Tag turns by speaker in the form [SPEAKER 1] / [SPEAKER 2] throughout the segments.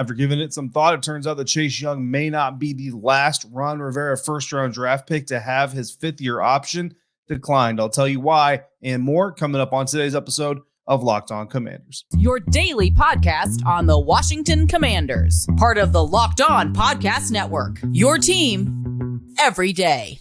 [SPEAKER 1] After giving it some thought, it turns out that Chase Young may not be the last Ron Rivera first-round draft pick to have his fifth-year option declined. I'll tell you why and more coming up on today's episode of Locked On Commanders.
[SPEAKER 2] Your daily podcast on the Washington Commanders. Part of the Locked On Podcast Network. Your team every day.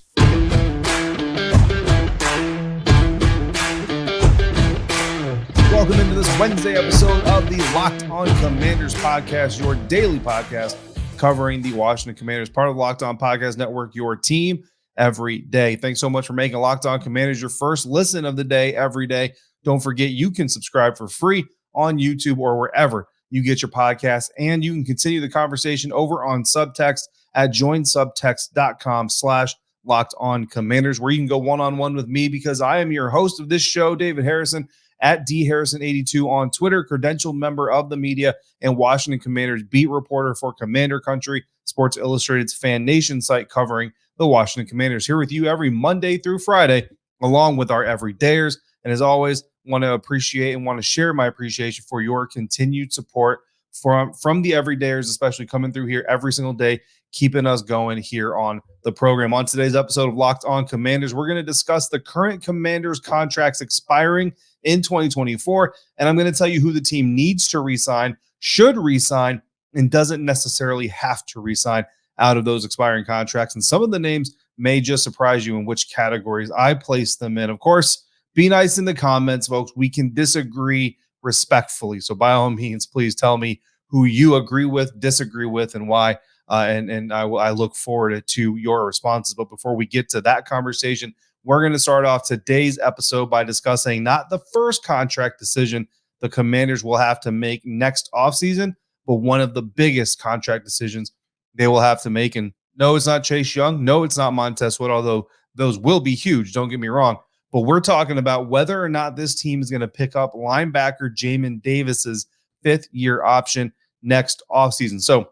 [SPEAKER 1] Welcome into this Wednesday episode of the Locked On Commanders podcast, your daily podcast covering the Washington Commanders, part of the Locked On Podcast Network, your team every day. Thanks so much for making Locked On Commanders your first listen of the day every day. Don't forget, you can subscribe for free on YouTube or wherever you get your podcasts, and you can continue the conversation over on Subtext at joinsubtext.com/LockedOnCommanders, where you can go one-on-one with me because I am your host of this show, David Harrison, at dharrison82 on Twitter, credentialed member of the media and Washington Commanders beat reporter for Commander Country, Sports Illustrated's FanNation site covering the Washington Commanders. Here with you every Monday through Friday, along with our everydayers. And as always, want to appreciate and want to share my appreciation for your continued support from the everydayers, especially coming through here every single day, keeping us going here on the program. On today's episode of Locked On Commanders, we're going to discuss the current Commanders contracts expiring in 2024, and I'm going to tell you who the team needs to re-sign, should re-sign, and doesn't necessarily have to re-sign out of those expiring contracts. And some of the names may just surprise you in which categories I place them in. Of course, be nice in the comments, folks. We can disagree respectfully. So by all means, please tell me who you agree with, disagree with, and why. And I look forward to your responses. But before we get to that conversation, we're going to start off today's episode by discussing not the first contract decision the Commanders will have to make next offseason, but one of the biggest contract decisions they will have to make. And no, it's not Chase Young. No, it's not Montez, although those will be huge. Don't get me wrong. But we're talking about whether or not this team is going to pick up linebacker Jamin Davis's fifth-year option next offseason. So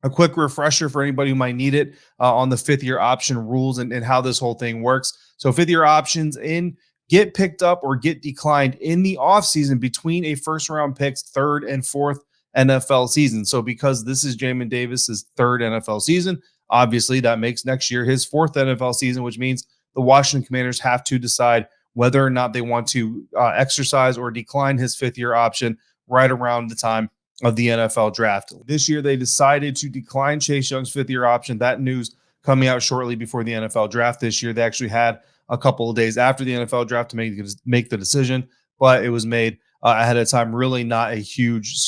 [SPEAKER 1] a quick refresher for anybody who might need it on the fifth-year option rules and how this whole thing works. So fifth-year options get picked up or get declined in the offseason between a first-round pick's third and fourth NFL season. So because this is Jamin Davis's third NFL season, obviously that makes next year his fourth NFL season, which means the Washington Commanders have to decide whether or not they want to exercise or decline his fifth-year option right around the time of the NFL draft. This year, they decided to decline Chase Young's fifth-year option. That news coming out shortly before the NFL draft this year. They actually had a couple of days after the NFL draft to make the decision, but it was made ahead of time. Really not a huge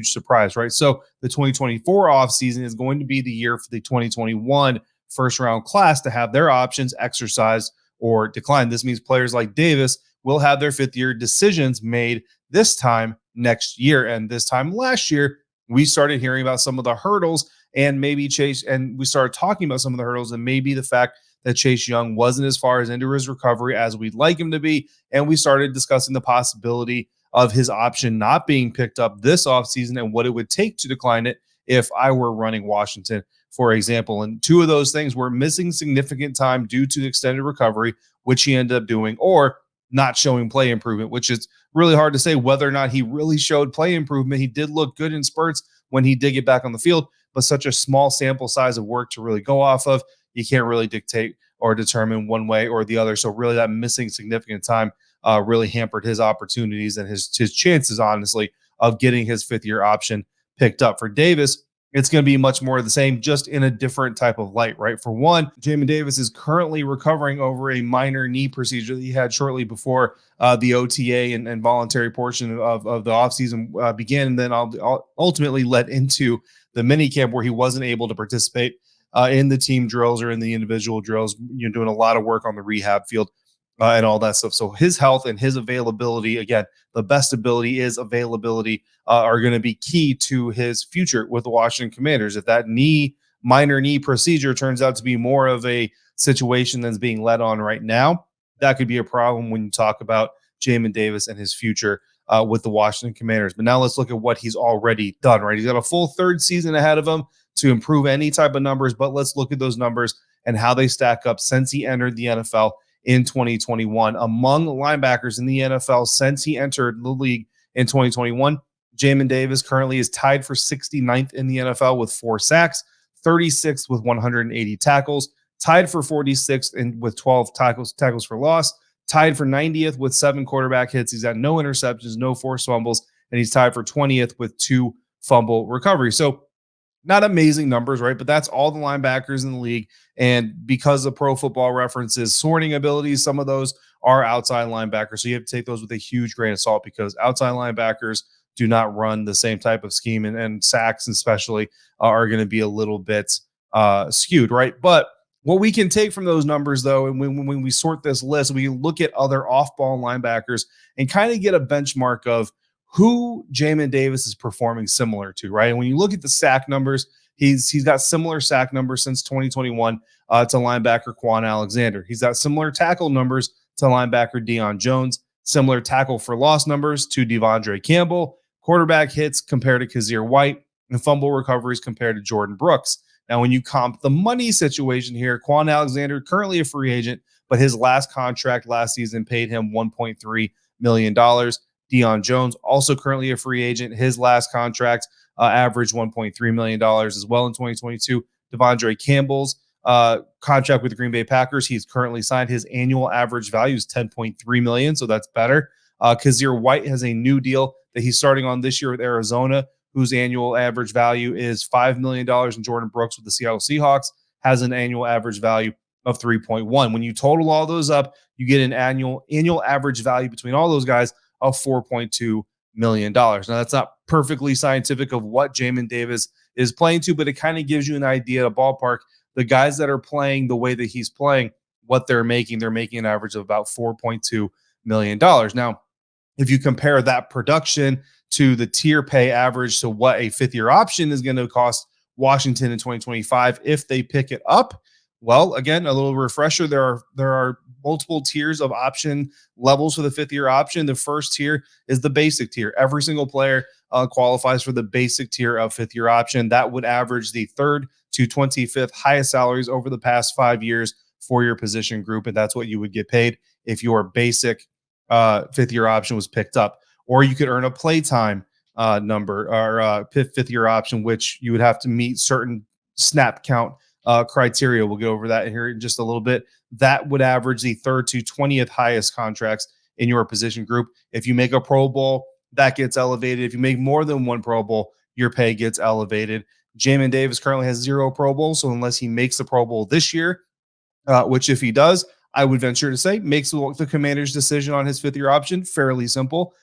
[SPEAKER 1] surprise, right? So the 2024 offseason is going to be the year for the 2021 first-round class to have their options exercised or declined. This means players like Davis will have their fifth-year decisions made this time next year. And this time last year, we started hearing about some of the hurdles and maybe we started talking about some of the hurdles and maybe the fact that Chase Young wasn't as far as into his recovery as we'd like him to be. And we started discussing the possibility of his option not being picked up this offseason and what it would take to decline it if I were running Washington, for example. And two of those things were missing significant time due to the extended recovery, which he ended up doing, or not showing play improvement, which is really hard to say whether or not he really showed play improvement. He did look good in spurts when he did get back on the field, but such a small sample size of work to really go off of, you can't really dictate or determine one way or the other. So really that missing significant time really hampered his opportunities and his chances, honestly, of getting his fifth-year option picked up. For Davis, it's going to be much more of the same, just in a different type of light, right? For one, Jamin Davis is currently recovering over a minor knee procedure that he had shortly before the OTA and voluntary portion of the offseason began, and then ultimately led into the minicamp where he wasn't able to participate in the team drills or in the individual drills, doing a lot of work on the rehab field and all that stuff. So his health and his availability, again, the best ability is availability, are going to be key to his future with the Washington Commanders. If that minor knee procedure turns out to be more of a situation that's being led on right now, that could be a problem when you talk about Jamin Davis and his future with the Washington Commanders. But now let's look at what he's already done, right? He's got a full third season ahead of him to improve any type of numbers, but let's look at those numbers and how they stack up since he entered the NFL in 2021. Among linebackers in the NFL since he entered the league in 2021, Jamin Davis currently is tied for 69th in the NFL with 4 sacks, 36th with 180 tackles, tied for 46th and with 12 tackles for loss, tied for 90th with 7 quarterback hits. He's got no interceptions, no forced fumbles, and he's tied for 20th with 2 fumble recoveries. So not amazing numbers, right? But that's all the linebackers in the league. And because of Pro Football Reference's sorting abilities, some of those are outside linebackers. So you have to take those with a huge grain of salt because outside linebackers do not run the same type of scheme, and sacks especially are going to be a little bit skewed, right? But what we can take from those numbers, though, and when we sort this list, we look at other off-ball linebackers and kind of get a benchmark of who Jamin Davis is performing similar to, right? And when you look at the sack numbers, he's got similar sack numbers since 2021 to linebacker Quan Alexander. He's got similar tackle numbers to linebacker Deion Jones, similar tackle for loss numbers to Devondre Campbell, quarterback hits compared to Kazir White, and fumble recoveries compared to Jordan Brooks. Now, when you comp the money situation here, Quan Alexander, currently a free agent, but his last contract last season paid him $1.3 million. Deion Jones, also currently a free agent. His last contract averaged $1.3 million as well in 2022. Devondre Campbell's contract with the Green Bay Packers, he's currently signed. His annual average value is $10.3 million, so that's better. Kazir White has a new deal that he's starting on this year with Arizona, whose annual average value is $5 million. And Jordan Brooks with the Seattle Seahawks has an annual average value of 3.1. When you total all those up, you get an annual average value between all those guys of $4.2 million. Now, that's not perfectly scientific of what Jamin Davis is playing to, but it kind of gives you an idea, a ballpark. The guys that are playing the way that he's playing, what they're making an average of about $4.2 million. Now, if you compare that production to the tier pay average to what a fifth-year option is going to cost Washington in 2025 if they pick it up, well, again, a little refresher, there are multiple tiers of option levels for the fifth-year option. The first tier is the basic tier. Every single player qualifies for the basic tier of fifth-year option. That would average the 3rd to 25th highest salaries over the past 5 years for your position group, and that's what you would get paid if your basic fifth-year option was picked up. Or you could earn a playtime number or fifth-year option, which you would have to meet certain snap count criteria. We'll go over that here in just a little bit. That would average the 3rd to 20th highest contracts in your position group. If you make a Pro Bowl, that gets elevated. If you make more than one Pro Bowl, your pay gets elevated. Jamin Davis currently has 0 Pro Bowls, so unless he makes the Pro Bowl this year, which if he does, I would venture to say makes the Commanders' decision on his fifth-year option fairly simple.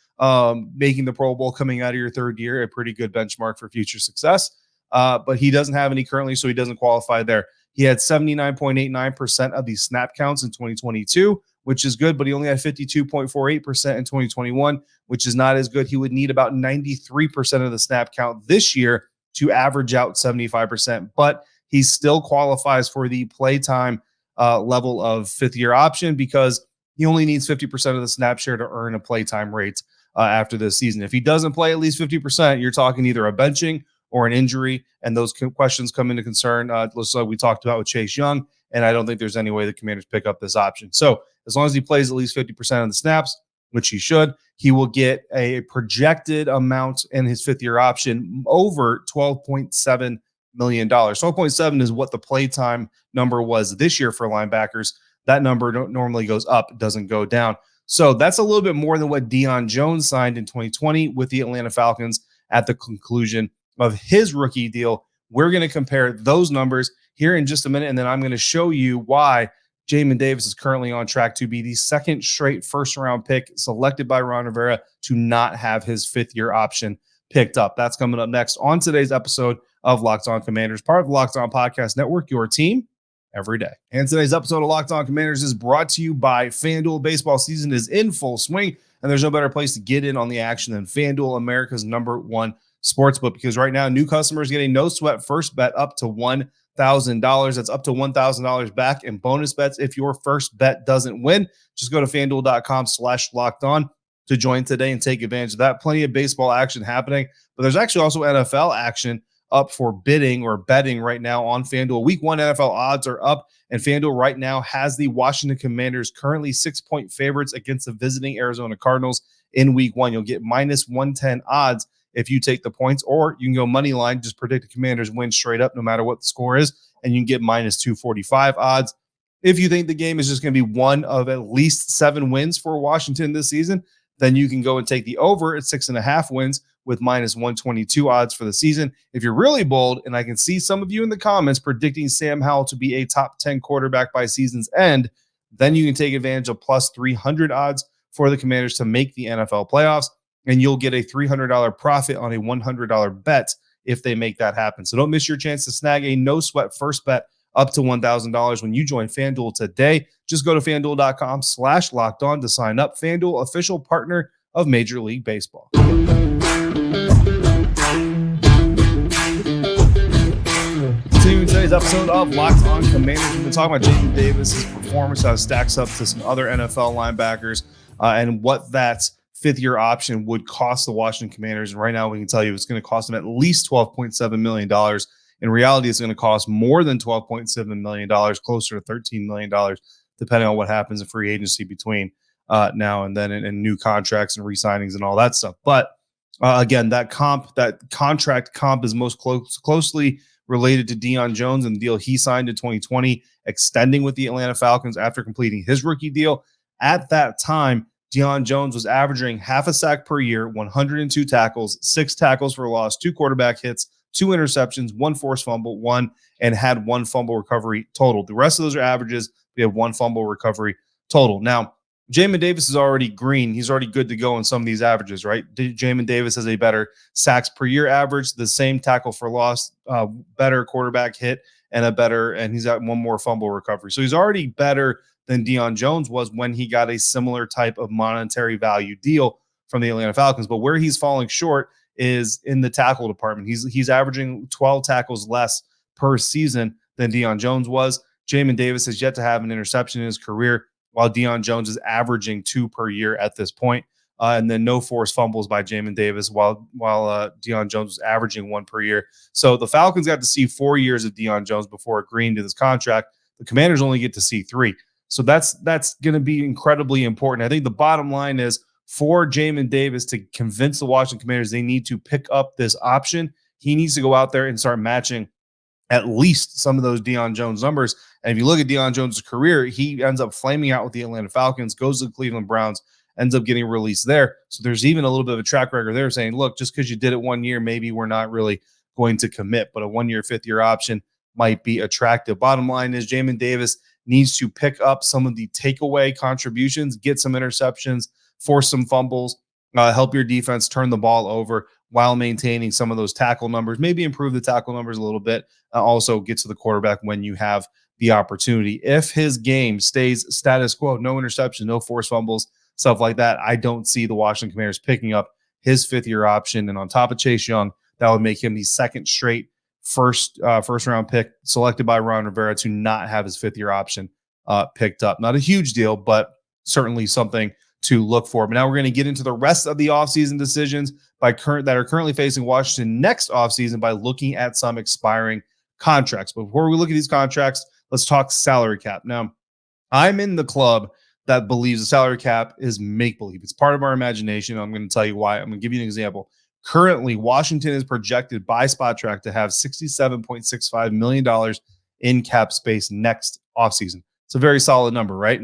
[SPEAKER 1] Making the Pro Bowl coming out of your 3rd year, a pretty good benchmark for future success. But he doesn't have any currently, so he doesn't qualify there. He had 79.89% of the snap counts in 2022, which is good, but he only had 52.48% in 2021, which is not as good. He would need about 93% of the snap count this year to average out 75%, but he still qualifies for the playtime level of fifth-year option because he only needs 50% of the snap share to earn a playtime rate after this season. If he doesn't play at least 50%, you're talking either a benching or an injury, and those questions come into concern. Like we talked about with Chase Young, and I don't think there's any way the Commanders pick up this option. So as long as he plays at least 50% of the snaps, which he should, he will get a projected amount in his fifth-year option over $12.7 million. 12.7 is what the playtime number was this year for linebackers. That number normally goes up, doesn't go down. So that's a little bit more than what Deion Jones signed in 2020 with the Atlanta Falcons at the conclusion of his rookie deal. We're going to compare those numbers here in just a minute, and then I'm going to show you why Jamin Davis is currently on track to be the 2nd straight first-round pick selected by Ron Rivera to not have his fifth-year option picked up. That's coming up next on today's episode of Locked On Commanders, part of the Locked On Podcast Network, your team every day. And today's episode of Locked On Commanders is brought to you by FanDuel. Baseball season is in full swing, and there's no better place to get in on the action than FanDuel, America's #1 sportsbook, because right now new customers get a no sweat first bet up to $1,000. That's up to $1,000 back in bonus bets if your first bet doesn't win. Just go to FanDuel.com/lockedon to join today and take advantage of that. Plenty of baseball action happening, but there's actually also NFL action up for bidding or betting right now on FanDuel. Week 1 NFL odds are up, and FanDuel right now has the Washington Commanders currently 6-point favorites against the visiting Arizona Cardinals in Week 1. You'll get -110 odds if you take the points, or you can go money line, just predict the Commanders win straight up no matter what the score is, and you can get minus 245 odds. If you think the game is just going to be one of at least 7 wins for Washington this season, then you can go and take the over at 6.5 wins with minus 122 odds for the season. If you're really bold, and I can see some of you in the comments predicting Sam Howell to be a top 10 quarterback by season's end, then you can take advantage of plus 300 odds for the Commanders to make the NFL playoffs, and you'll get a $300 profit on a $100 bet if they make that happen. So don't miss your chance to snag a no-sweat first bet up to $1,000 when you join FanDuel today. Just go to FanDuel.com/lockedon to sign up. FanDuel, official partner of Major League Baseball. Continuing today's episode of Locked On Commanders, we've been talking about Jamin Davis' performance, how it stacks up to some other NFL linebackers, and what that fifth-year option would cost the Washington Commanders. And right now, we can tell you it's going to cost them at least $12.7 million. In reality, it's going to cost more than $12.7 million, closer to $13 million, depending on what happens in free agency between now and then, and new contracts and re-signings and all that stuff. But again, that contract comp is most closely related to Deion Jones and the deal he signed in 2020, extending with the Atlanta Falcons after completing his rookie deal. At that time, Deion Jones was averaging half a sack per year, 102 tackles, 6 tackles for loss, 2 quarterback hits, 2 interceptions, 1 forced fumble, and had 1 fumble recovery total. The rest of those are averages. We have 1 fumble recovery total. Now, Jamin Davis is already green. He's already good to go in some of these averages, right? Jamin Davis has a better sacks per year average, the same tackle for loss, better quarterback hit, and he's got 1 more fumble recovery. So he's already better than Deion Jones was when he got a similar type of monetary value deal from the Atlanta Falcons. But where he's falling short is in the tackle department. He's averaging 12 tackles less per season than Deion Jones was. Jamin Davis has yet to have an interception in his career, while Deion Jones is averaging 2 per year at this point. And then no forced fumbles by Jamin Davis, while Deion Jones was averaging 1 per year. So the Falcons got to see 4 years of Deion Jones before agreeing to this contract. The Commanders only get to see 3. So that's going to be incredibly important. I think the bottom line is, for Jamin Davis to convince the Washington Commanders they need to pick up this option, he needs to go out there and start matching at least some of those Deion Jones numbers. And if you look at Deion Jones' career, he ends up flaming out with the Atlanta Falcons, goes to the Cleveland Browns, ends up getting released there. So there's even a little bit of a track record there saying, look, just because you did it 1 year, maybe we're not really going to commit, but a 1-year, 5th-year option might be attractive. Bottom line is Jamin Davis needs to pick up some of the takeaway contributions, get some interceptions, force some fumbles, help your defense turn the ball over while maintaining some of those tackle numbers, maybe improve the tackle numbers a little bit, also get to the quarterback when you have the opportunity. If his game stays status quo, no interception, no forced fumbles, stuff like that, I don't see the Washington Commanders picking up his 5th-year option. And on top of Chase Young, that would make him the second straight first round pick selected by Ron Rivera to not have his 5th-year option picked up. Not a huge deal, but certainly something to look for. But now we're going to get into the rest of the offseason decisions that are currently facing Washington next offseason by looking at some expiring contracts. But before we look at these contracts, let's talk salary cap. Now, I'm in the club that believes the salary cap is make-believe. It's part of our imagination. I'm going to tell you why. I'm going to give you an example. Currently, Washington is projected by SpotTrack to have $67.65 million in cap space next offseason. It's a very solid number, right?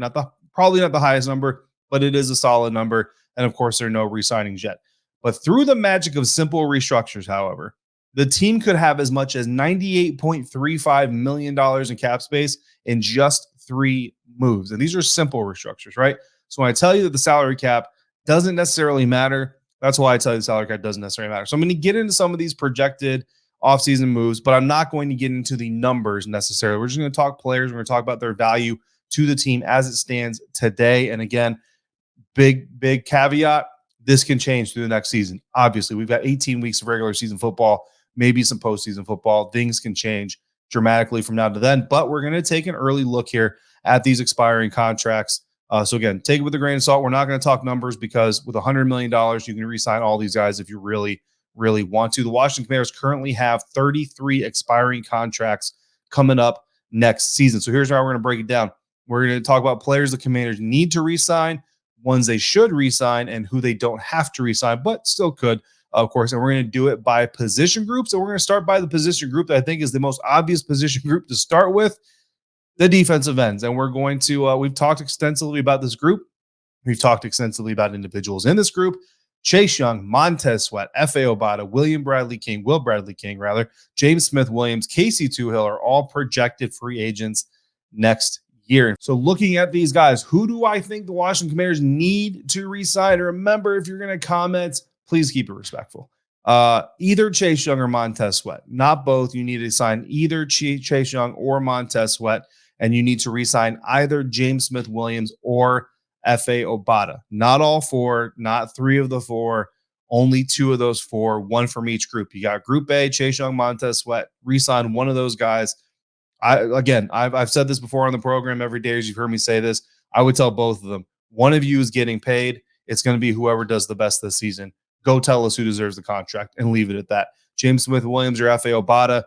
[SPEAKER 1] Probably not the highest number, but it is a solid number. And of course, there are no re-signings yet. But through the magic of simple restructures, however, the team could have as much as $98.35 million in cap space in just 3 moves. And these are simple restructures, right? So when I tell you that the salary cap doesn't necessarily matter, that's why I tell you the salary cap doesn't necessarily matter. So I'm going to get into some of these projected offseason moves, but I'm not going to get into the numbers necessarily. We're just going to talk players. We're going to talk about their value to the team as it stands today. And again, big caveat, this can change through the next season. Obviously, we've got 18 weeks of regular season football, maybe some postseason football. Things can change dramatically from now to then, but we're going to take an early look here at these expiring contracts. So again, take it with a grain of salt. We're not going to talk numbers because with $100 million, you can re-sign all these guys if you really, really want to. The Washington Commanders currently have 33 expiring contracts coming up next season. So here's how we're going to break it down. We're going to talk about players the Commanders need to re-sign, ones they should re-sign, and who they don't have to re-sign, but still could. of course, and we're going to do it by position groups. And we're going to start by the position group that I think is the most obvious position group to start with, the defensive ends. And we're going to, we've talked extensively about this group. We've talked extensively about individuals in this group. Chase Young, Montez Sweat, F.A. Obata, Will Bradley King, James Smith-Williams, Casey Tuhill are all projected free agents next year. So looking at these guys, who do I think the Washington Commanders need to re-sign? Remember, if you're going to comment, please keep it respectful. Either Chase Young or Montez Sweat. Not both. You need to sign either Chase Young or Montez Sweat, and you need to re-sign either James Smith-Williams or F.A. Obata. Not all four, not three of the four, only two of those four, one from each group. You got Group A, Chase Young, Montez Sweat. Re-sign one of those guys. I've said this before on the program every day, as you've heard me say this. I would tell both of them, one of you is getting paid. It's going to be whoever does the best this season. Go tell us who deserves the contract and leave it at that. James Smith-Williams or F.A. Obata,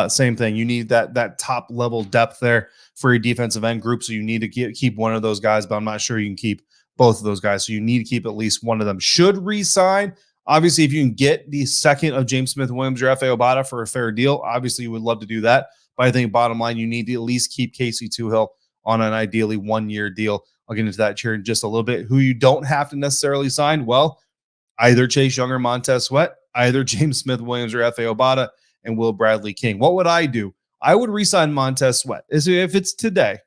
[SPEAKER 1] same thing. You need that top level depth there for your defensive end group. So you need to keep one of those guys, but I'm not sure you can keep both of those guys. So you need to keep at least one of them. Should re-sign. Obviously, if you can get the second of James Smith-Williams or F.A. Obata for a fair deal, obviously you would love to do that. But I think bottom line, you need to at least keep Casey Tuhill on an ideally 1-year deal. I'll get into that here in just a little bit. Who you don't have to necessarily sign, well, either Chase Young or Montez Sweat, either James Smith-Williams or F.A. Obata, and Will Bradley King. What would I do? I would re-sign Montez Sweat. If it's today,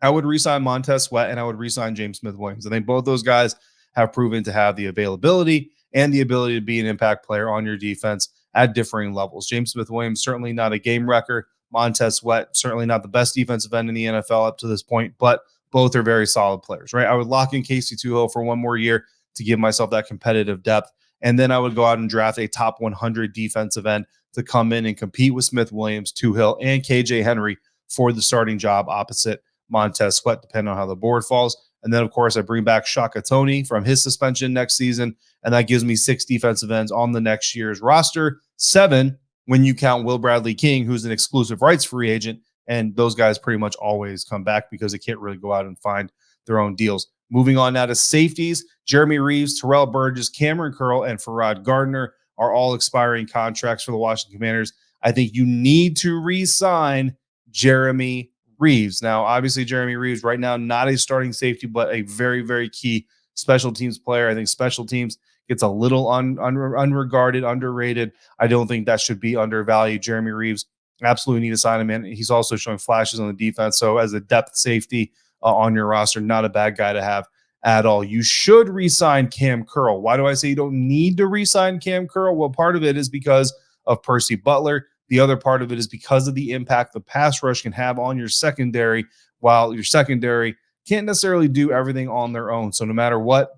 [SPEAKER 1] I would re-sign Montez Sweat and I would re-sign James Smith-Williams. I think both those guys have proven to have the availability and the ability to be an impact player on your defense at differing levels. James Smith-Williams, certainly not a game wrecker. Montez Sweat, certainly not the best defensive end in the NFL up to this point, but both are very solid players, right? I would lock in Casey Tuhill for one more year to give myself that competitive depth. And then I would go out and draft a top 100 defensive end to come in and compete with Smith-Williams, Tuhill, and KJ Henry for the starting job opposite Montez Sweat, depending on how the board falls. And then, of course, I bring back Shaka Toney from his suspension next season, and that gives me 6 defensive ends on the next year's roster, 7 when you count Will Bradley King, who's an exclusive rights free agent, and those guys pretty much always come back because they can't really go out and find their own deals. Moving on now to safeties, Jeremy Reeves, Terrell Burgess, Kamren Curl, and Farrad Gardner are all expiring contracts for the Washington Commanders. I think you need to re-sign Jeremy Reeves. Now, obviously, Jeremy Reeves right now, not a starting safety, but a very, very key special teams player. I think special teams gets a little unregarded, underrated. I don't think that should be undervalued. Jeremy Reeves, absolutely need to sign him in. He's also showing flashes on the defense. So as a depth safety on your roster, not a bad guy to have at all. You should re-sign Kamren Curl. Why do I say you don't need to re-sign Kamren Curl? Well, part of it is because of Percy Butler. The other part of it is because of the impact the pass rush can have on your secondary, while your secondary can't necessarily do everything on their own. So no matter what,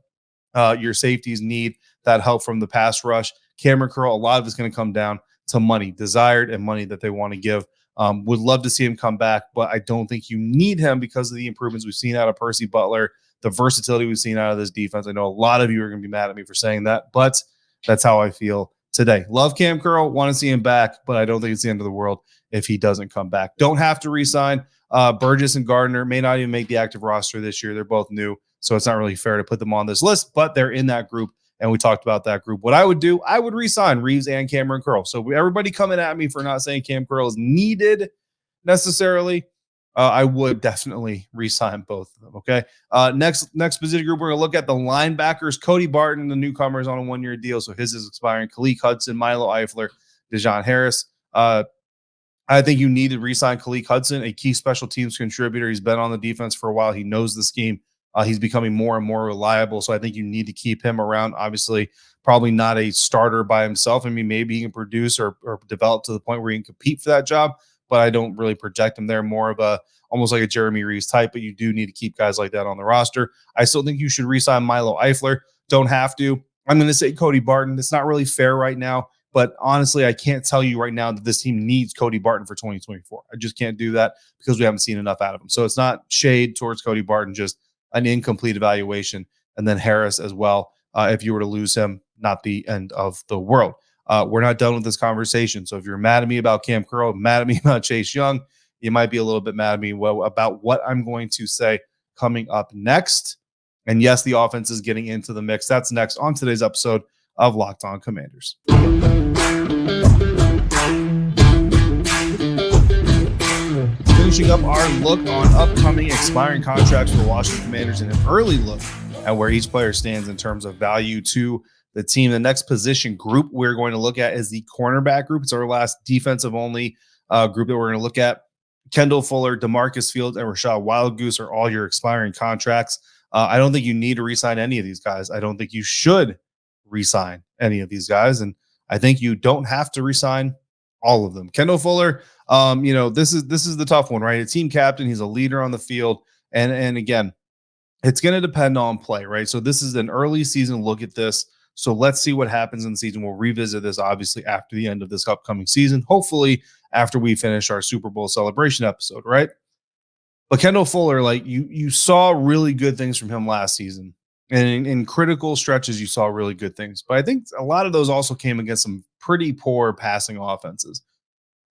[SPEAKER 1] your safeties need that help from the pass rush. Kamren Curl, a lot of it's going to come down to money, desired and money that they want to give. Would love to see him come back, but I don't think you need him because of the improvements we've seen out of Percy Butler, the versatility we've seen out of this defense. I know a lot of you are going to be mad at me for saying that, but that's how I feel today. Love Kamren Curl, want to see him back, but I don't think it's the end of the world if he doesn't come back. Don't have to re-sign Burgess and Gardner. May not even make the active roster this year. They're both new, so it's not really fair to put them on this list, but they're in that group, and we talked about that group. What I would do, I would re-sign Reeves and Kamren Curl. So everybody coming at me for not saying Kamren Curl is needed necessarily, I would definitely re-sign both of them, okay? Next position group, we're going to look at the linebackers. Cody Barton, the newcomer, is on a 1-year deal, so his is expiring. Khaleke Hudson, Milo Eifler, Dejon Harris. I think you need to re-sign Khaleke Hudson, a key special teams contributor. He's been on the defense for a while. He knows the scheme. He's becoming more and more reliable, so I think you need to keep him around. Obviously, probably not a starter by himself. I mean, maybe he can produce or develop to the point where he can compete for that job, but I don't really project him there. More of a almost like a Jeremy Reeves type, but you do need to keep guys like that on the roster. I still think you should re-sign Milo Eifler. Don't have to. I'm going to say Cody Barton. It's not really fair right now, but honestly, I can't tell you right now that this team needs Cody Barton for 2024. I just can't do that because we haven't seen enough out of him. So it's not shade towards Cody Barton, just an incomplete evaluation. And then Harris as well. If you were to lose him, not the end of the world. We're not done with this conversation. So if you're mad at me about Kamren Curl, mad at me about Chase Young, you might be a little bit mad at me about what I'm going to say coming up next. And yes, the offense is getting into the mix. That's next on today's episode of Locked On Commanders. Finishing up our look on upcoming expiring contracts for the Washington Commanders and an early look at where each player stands in terms of value to the team. The next position group we're going to look at is the cornerback group. It's our last defensive-only group that we're going to look at. Kendall Fuller, DeMarcus Fields, and Rashad Wildgoose are all your expiring contracts. I don't think you need to re-sign any of these guys. I don't think you should re-sign any of these guys. And I think you don't have to re-sign all of them. Kendall Fuller, this is the tough one, right? A team captain. He's a leader on the field. And again, it's going to depend on play, right? So this is an early season look at this. So let's see what happens in the season. We'll revisit this obviously after the end of this upcoming season, hopefully after we finish our Super Bowl celebration episode, right? But Kendall Fuller, like you saw really good things from him last season. And in critical stretches, you saw really good things. But I think a lot of those also came against some pretty poor passing offenses.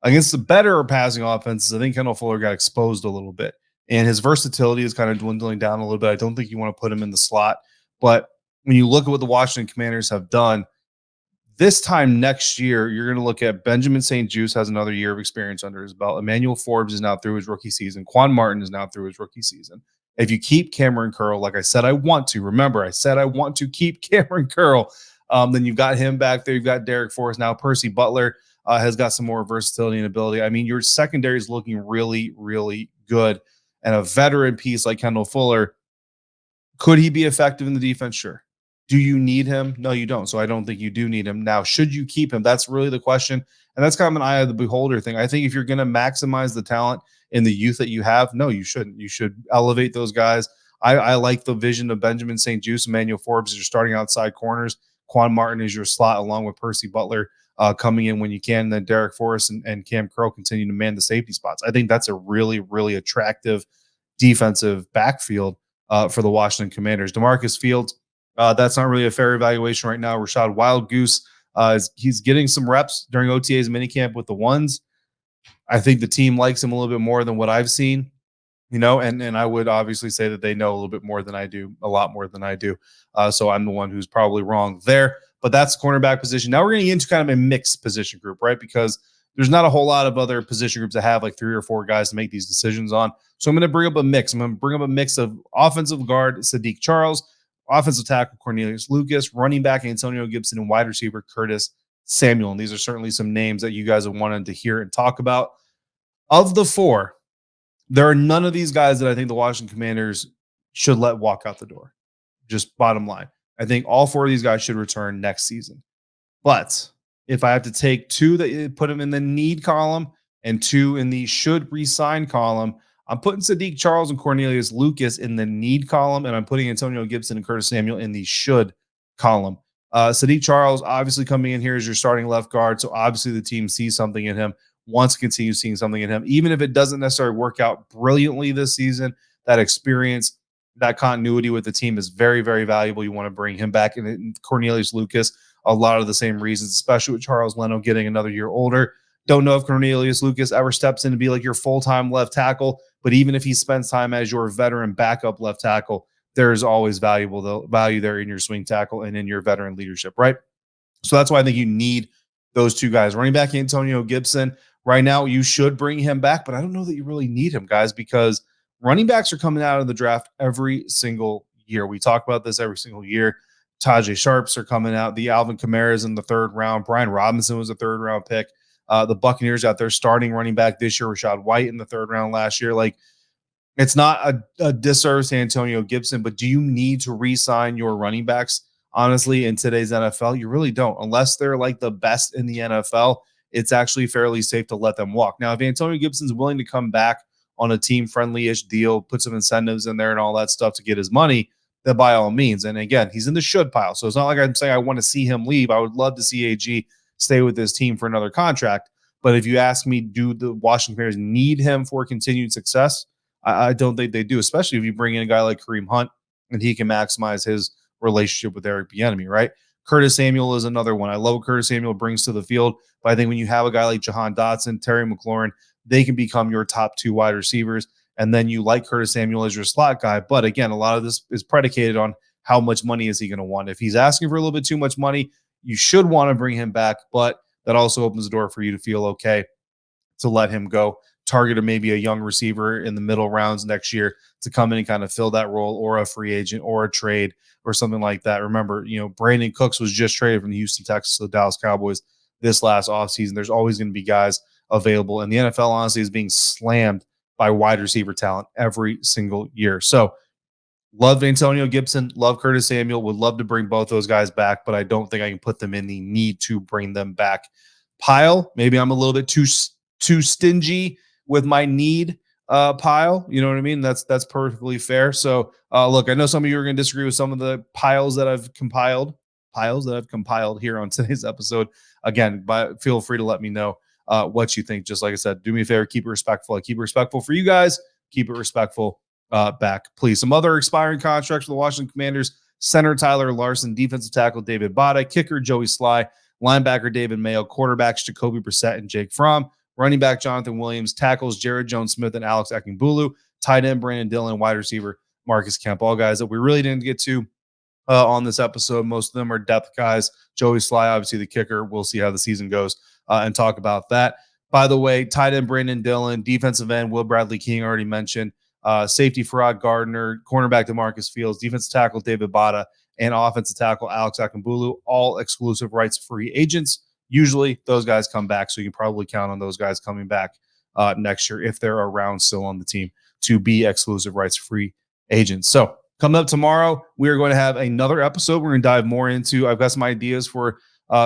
[SPEAKER 1] Against the better passing offenses, I think Kendall Fuller got exposed a little bit. And his versatility is kind of dwindling down a little bit. I don't think you want to put him in the slot. But when you look at what the Washington Commanders have done, this time next year, you're going to look at Benjamin St-Juste has another year of experience under his belt. Emmanuel Forbes is now through his rookie season. Quan Martin is now through his rookie season. If you keep Kamren Curl, like I said, I want to. Remember, I said I want to keep Kamren Curl. Then you've got him back there. You've got Derek Forrest. Now Percy Butler has got some more versatility and ability. I mean, your secondary is looking really, really good. And a veteran piece like Kendall Fuller, could he be effective in the defense? Sure. Do you need him? No, you don't. So I don't think you do need him. Now, should you keep him? That's really the question. And that's kind of an eye of the beholder thing. I think if you're going to maximize the talent in the youth that you have, no, you shouldn't. You should elevate those guys. I like the vision of Benjamin St-Juste, Emmanuel Forbes as your starting outside corners. Quan Martin is your slot along with Percy Butler coming in when you can. And then Derek Forrest and Cam Curl continue to man the safety spots. I think that's a really, really attractive defensive backfield for the Washington Commanders. DeMarcus Fields, that's not really a fair evaluation right now. Rashad Wildgoose, he's getting some reps during OTA's minicamp with the ones. I think the team likes him a little bit more than what I've seen, and I would obviously say that they know a little bit more than I do, a lot more than I do. So I'm the one who's probably wrong there. But that's the cornerback position. Now we're going to get into kind of a mixed position group, right? Because there's not a whole lot of other position groups that have like 3 or 4 guys to make these decisions on. So I'm going to bring up a mix. I'm going to bring up a mix of offensive guard Sadiq Charles, offensive tackle Cornelius Lucas, running back Antonio Gibson, and wide receiver Curtis Samuel. And these are certainly some names that you guys have wanted to hear and talk about. Of the 4, there are none of these guys that I think the Washington Commanders should let walk out the door. Just bottom line. I think all 4 of these guys should return next season. But if I have to take 2 that put them in the need column and 2 in the should resign column, I'm putting Sadiq Charles and Cornelius Lucas in the need column, and I'm putting Antonio Gibson and Curtis Samuel in the should column. Sadiq Charles obviously coming in here as your starting left guard, so obviously the team sees something in him, wants to continue seeing something in him. Even if it doesn't necessarily work out brilliantly this season, that experience, that continuity with the team is very, very valuable. You want to bring him back. And Cornelius Lucas, a lot of the same reasons, especially with Charles Leno getting another year older. Don't know if Cornelius Lucas ever steps in to be like your full-time left tackle, but even if he spends time as your veteran backup left tackle, there's always value there in your swing tackle and in your veteran leadership, right? So that's why I think you need those 2 guys. Running back Antonio Gibson, right now you should bring him back, but I don't know that you really need him, guys, because running backs are coming out of the draft every single year. We talk about this every single year. Tajay Sharps are coming out. The Alvin Kamara's in the 3rd round. Brian Robinson was a 3rd round pick. The Buccaneers out there starting running back this year, Rashad White in the 3rd round last year. Like, it's not a disservice to Antonio Gibson, but do you need to re-sign your running backs? Honestly, in today's NFL, you really don't. Unless they're like the best in the NFL, it's actually fairly safe to let them walk. Now, if Antonio Gibson's willing to come back on a team-friendly-ish deal, put some incentives in there and all that stuff to get his money, then by all means. And again, he's in the should pile. So it's not like I'm saying I want to see him leave. I would love to see AG stay with this team for another contract. But if you ask me, do the Washington Commanders need him for continued success? I don't think they do, especially if you bring in a guy like Kareem Hunt and he can maximize his relationship with Eric Bieniemy, right? Curtis Samuel is another one. I love what Curtis Samuel brings to the field, but I think when you have a guy like Jahan Dotson, Terry McLaurin, they can become your top 2 wide receivers, and then you like Curtis Samuel as your slot guy. But again, a lot of this is predicated on how much money is he going to want. If he's asking for a little bit too much money, you should want to bring him back, but that also opens the door for you to feel okay to let him go. Target maybe a young receiver in the middle rounds next year to come in and kind of fill that role, or a free agent or a trade or something like that. Remember, Brandon Cooks was just traded from the Houston Texans to the Dallas Cowboys this last offseason. There's always going to be guys available. And the NFL, honestly, is being slammed by wide receiver talent every single year. So love Antonio Gibson, love Curtis Samuel, would love to bring both those guys back, but I don't think I can put them in the need to bring them back pile. Maybe I'm a little bit too stingy with my need pile. You know what I mean? That's perfectly fair. So look, I know some of you are going to disagree with some of the piles that I've compiled here on today's episode. Again, but feel free to let me know what you think. Just like I said, do me a favor, keep it respectful. I keep it respectful for you guys. Keep it respectful back, please. Some other expiring contracts for the Washington Commanders: center Tyler Larson, defensive tackle David Bada, kicker Joey Sly, linebacker David Mayo, quarterbacks Jacoby Brissett and Jake Fromm, running back Jonathan Williams, tackles Jared Jones-Smith and Alex Akingbulu, tight end Brandon Dillon, wide receiver Marcus Kemp. All guys that we really didn't get to on this episode. Most of them are depth guys. Joey Sly, obviously the kicker. We'll see how the season goes and talk about that. By the way, tight end Brandon Dillon, defensive end Will Bradley King, already mentioned. Safety Farrod Gardner, cornerback DeMarcus Fields, defensive tackle David Bada, and offensive tackle Alex Akingbulu, all exclusive rights free agents. Usually those guys come back, so you can probably count on those guys coming back next year if they're around still on the team to be exclusive rights free agents. So coming up tomorrow, we are going to have another episode. We're going to dive more into, I've got some ideas for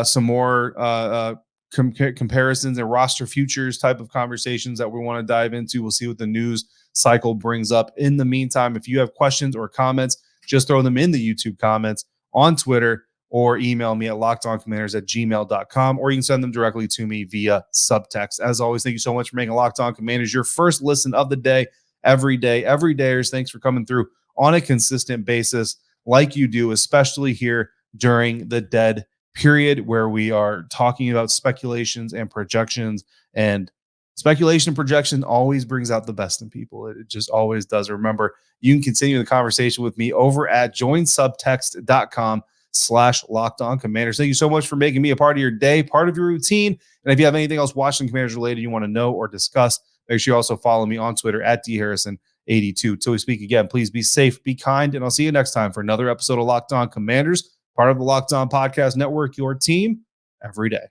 [SPEAKER 1] some more comparisons and roster futures type of conversations that we want to dive into. We'll see what the news cycle brings up. In the meantime, if you have questions or comments, just throw them in the YouTube comments, on Twitter, or email me at lockedoncommanders@gmail.com, or you can send them directly to me via Subtext. As always, thank you so much for making Locked On Commanders your first listen of the day, every day. Every dayers, thanks for coming through on a consistent basis like you do, especially here during the dead period where we are talking about speculations and projections. And speculation and projection always brings out the best in people. It just always does. Remember, you can continue the conversation with me over at joinsubtext.com/LockedOnCommanders. Thank you so much for making me a part of your day, part of your routine. And if you have anything else Washington Commanders related you want to know or discuss, make sure you also follow me on Twitter at dharrison82. Till we speak again, please be safe, be kind, and I'll see you next time for another episode of Locked On Commanders, part of the Locked On Podcast Network, your team every day.